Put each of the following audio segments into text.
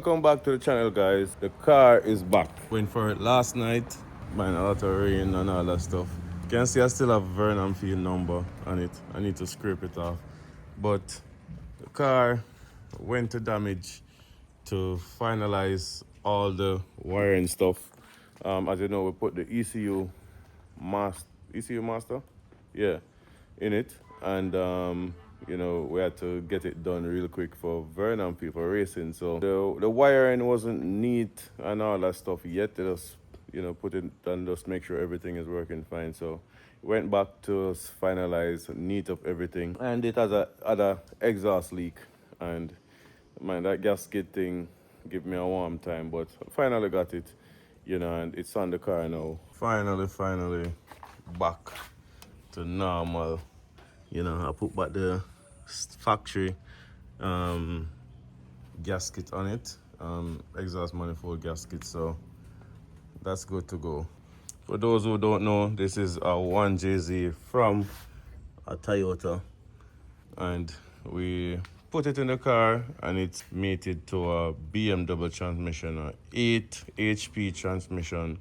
Welcome back to the channel, guys. The car is back. Went for it last night. Man, a lot of rain and all that stuff. You can see I still have Vernon Field number on it. I need to scrape it off. But the car went to damage to finalize all the wiring stuff. As you know, we put the ECU master, yeah, in it, and you know, we had to get it done real quick for Vernon people racing. So the wiring wasn't neat and all that stuff yet. They just, you know, put it and just make sure everything is working fine. So went back to finalize, neat up everything, and it has a exhaust leak. And man, that gasket thing give me a warm time, but finally got it, you know, and it's on the car now. Finally back to normal. You know, I put back the factory gasket on it, exhaust manifold gasket, so that's good to go. For those who don't know, this is a 1JZ from a Toyota, and we put it in the car and it's mated to a BMW transmission, a 8 HP transmission,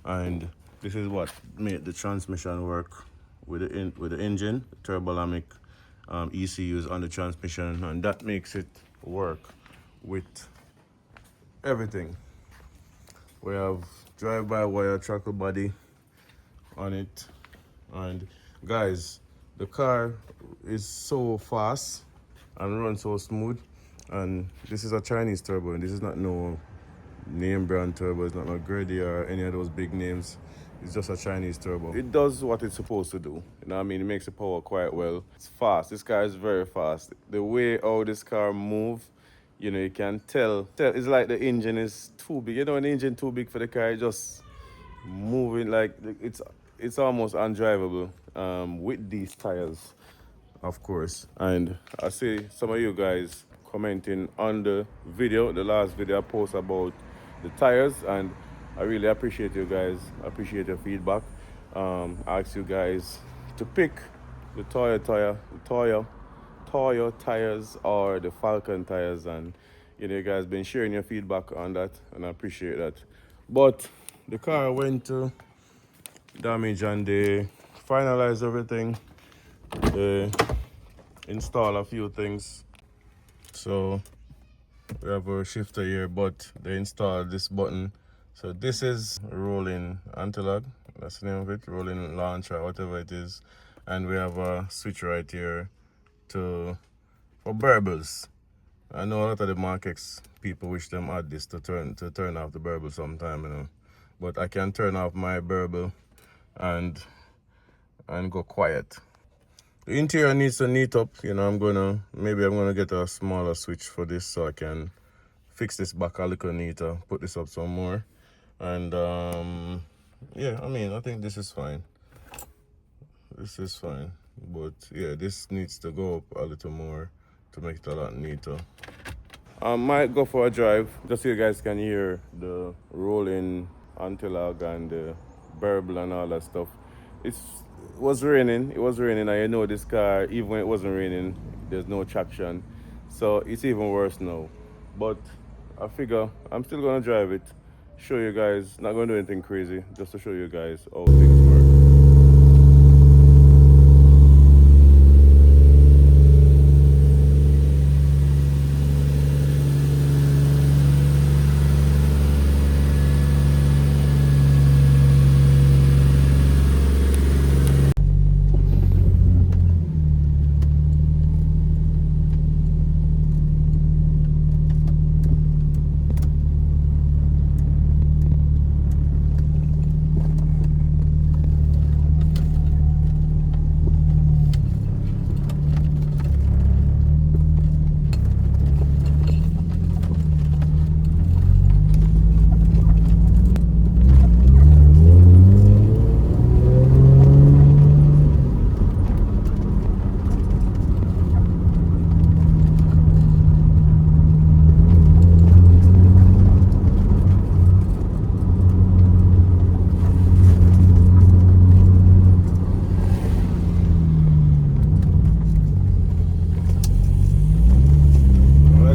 and this is what made the transmission work with the engine, turbodynamic ECUs on the transmission, and that makes it work with everything. We have drive-by-wire throttle body on it, and guys, the car is so fast and runs so smooth. And this is a Chinese turbo, and this is not no name brand turbo. It's not no Grady or any of those big names. It's just a Chinese turbo. It does what it's supposed to do. You know what I mean? It makes the power quite well. It's fast. This car is very fast. The way how this car moves, you know, you can tell. It's like the engine is too big. You know, when the engine too big for the car, it just moving like it's almost undrivable with these tires, of course. And I see some of you guys commenting on the video, the last video I posted about the tires, and I really appreciate you guys. I appreciate your feedback. I asked you guys to pick the Toyo tires or the Falcon tires, and you know, you guys been sharing your feedback on that, and I appreciate that. But the car went to damage, and they finalized everything. They install a few things. So we have a shifter here, but they installed this button. So this is rolling anti-lock, that's the name of it, rolling launcher, whatever it is. And we have a switch right here for burbles. I know a lot of the Mark X people wish them add this to turn off the burble sometime, you know. But I can turn off my burble and go quiet. The interior needs to neat up, you know. Maybe I'm gonna get a smaller switch for this so I can fix this back a little neater, put this up some more. And yeah, I mean, I think this is fine. This is fine, but yeah, this needs to go up a little more to make it a lot neater. I might go for a drive just so you guys can hear the rolling anti-lock and the burble and all that stuff. It was raining, and you know this car, even when it wasn't raining, there's no traction, so it's even worse now. But I figure I'm still gonna drive it, show you guys, not gonna do anything crazy, just to show you guys how things work.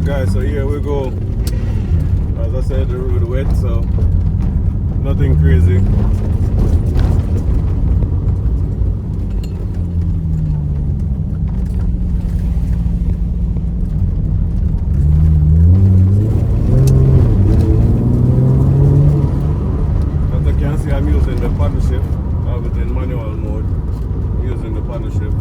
Guys, so here we go. crazy. As you can see, I'm using the paddle shift. I have it in manual mode. I'm using the paddle shift.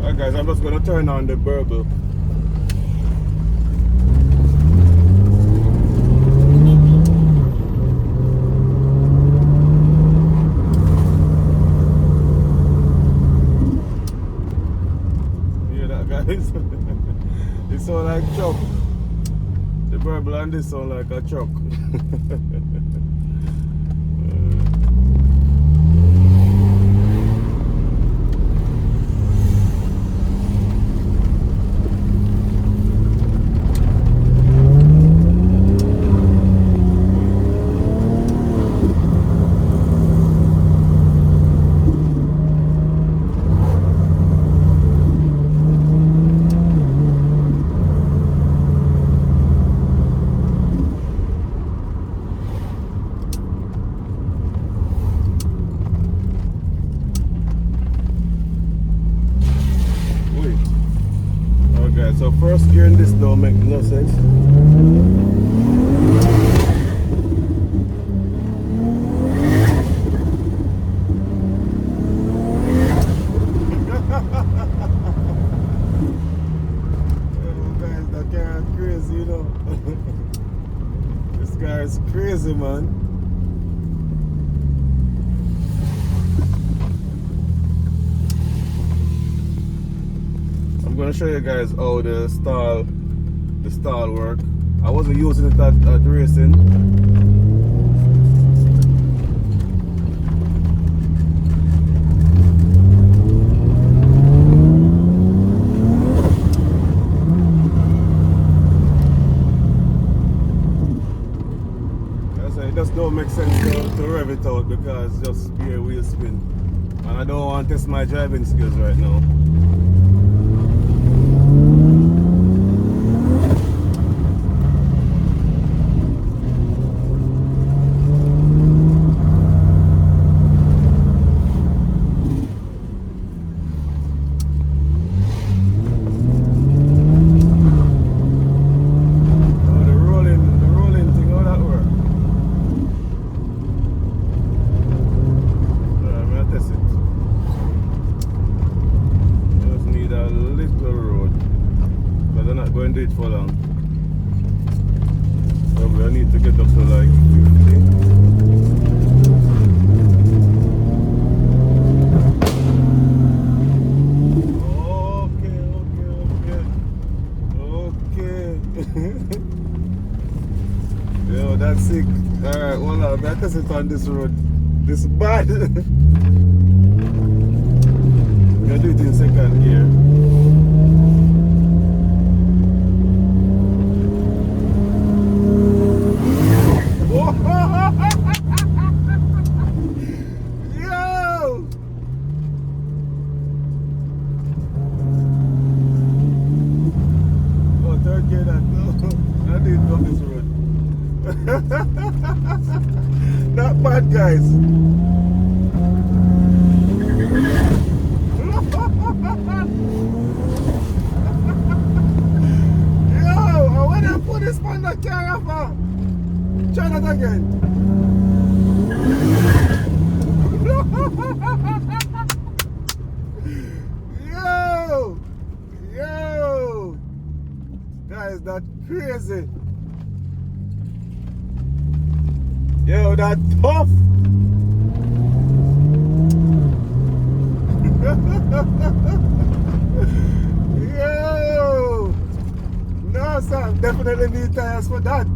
Alright guys, I'm just going to turn on the burble. It sound like truck. The burble and this sound like a truck. Okay, so first gear in this don't make no sense. Guys, that car is crazy, you know. This car is crazy, man. I'm gonna show you guys how the stall work. I wasn't using it at racing. It just don't make sense to rev it out because just be a wheel spin. And I don't want to test my driving skills right now. Going to do it for long. Probably I need to get up to like 50. Okay. Yo, that's sick. Alright, well, I'll test it on this road. This is bad. I'm gonna do it in second gear. Not bad, guys. Yo, when I put this on the car, try that again. Yo, guys, that's crazy. Yo, that tough. Yo, no, sir, definitely need tires for that.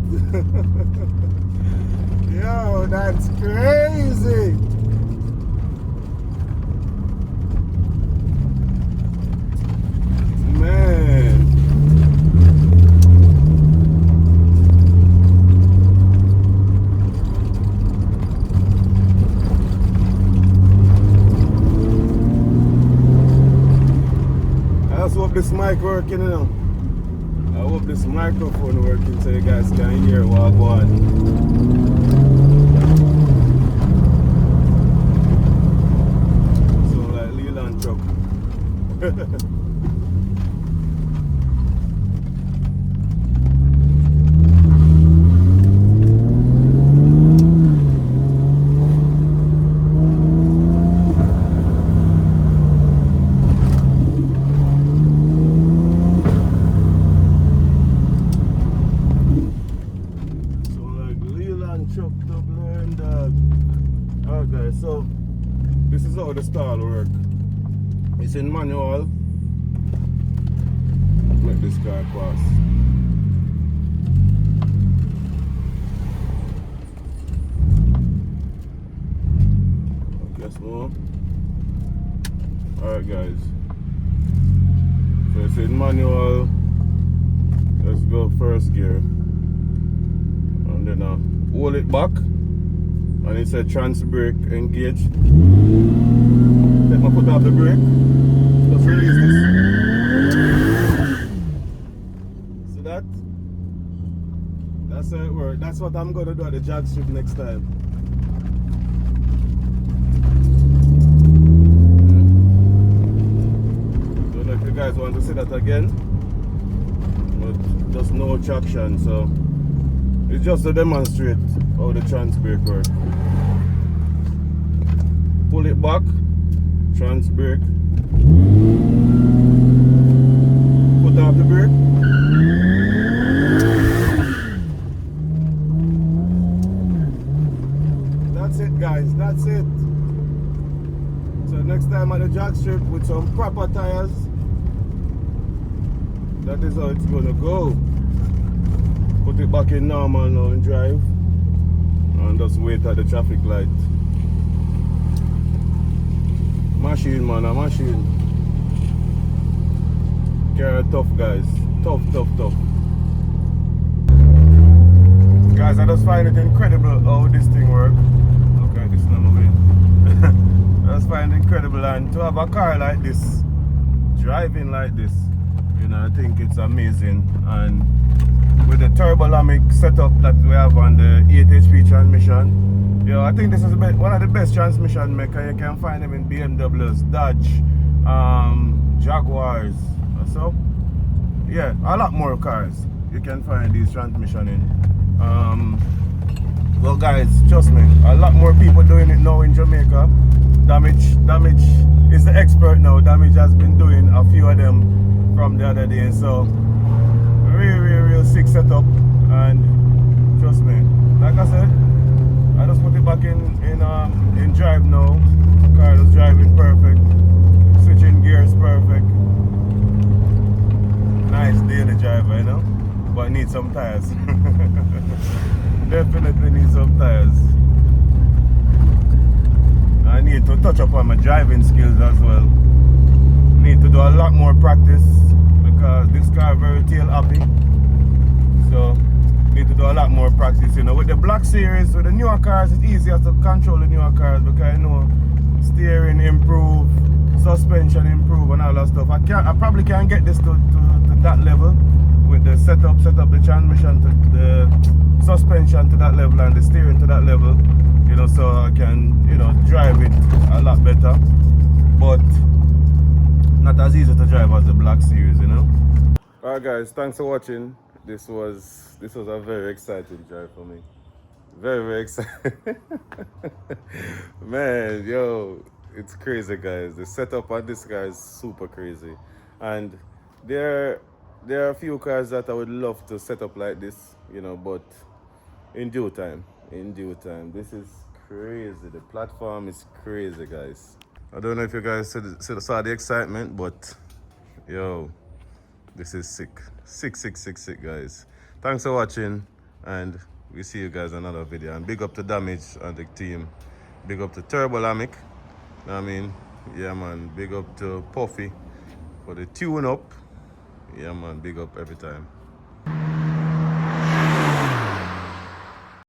Yo, that's crazy. Man. mic working, you know. I hope this microphone working so you guys can hear what I go on. So like Leland truck. Alright guys, so this is how the stall work. It's in manual. Let this car pass. Guess more. Alright guys. So it's in manual. Let's go first gear. And then hold it back. And it said trans brake engage. Let me put off the brake. Just release this. See that? That's how it works. That's what I'm gonna do at the jag strip next time. Don't know if you guys want to see that again. But just no traction, so it's just to demonstrate how the trans brake works. Pull it back, trans brake, put off the brake. That's it guys, that's it. So next time at the jag strip with some proper tires, that is how it's gonna go. Put it back in normal now and drive, and just wait at the traffic light. Machine man, a machine. Carry tough guys, tough. Guys, I just find it incredible how this thing works. Okay, this is not moving. I just find it incredible, and to have a car like this, driving like this, you know, I think it's amazing. And with the turbodynamic setup that we have on the 8 HP transmission, yo, I think this is one of the best transmission maker. You can find them in BMWs, Dodge, Jaguars. So, yeah, a lot more cars you can find these transmission in. Well, guys, trust me, a lot more people doing it now in Jamaica. Damage is the expert now. Damage has been doing a few of them from the other day. So, real sick setup, and trust me, like I said, I just put it back in drive now. The car is driving perfect. Switching gears perfect. Nice daily driver, you know. But I need some tires. Definitely need some tires. I need to touch up on my driving skills as well. Need to do a lot more practice because this car is very tail happy. So need to do a lot more practice, you know. With the Black Series, with the newer cars, it's easier to control the newer cars because you know steering improve, suspension improve, and all that stuff. I probably can't get this to that level with the setup the transmission to the suspension to that level and the steering to that level, you know, so I can, you know, drive it a lot better, but not as easy to drive as the Black Series, you know. Alright guys, thanks for watching. This was a very exciting drive for me. Very exciting. Man, yo, it's crazy guys. The setup on this car is super crazy. And there are a few cars that I would love to set up like this, you know, but in due time. This is crazy. The platform is crazy, guys. I don't know if you guys saw the excitement, but yo, this is sick. Sick, guys. Thanks for watching, and we see you guys in another video. And big up to Damage and the team. Big up to Turbodynamic. I mean, yeah man, big up to Puffy for the tune up. Yeah man, big up every time.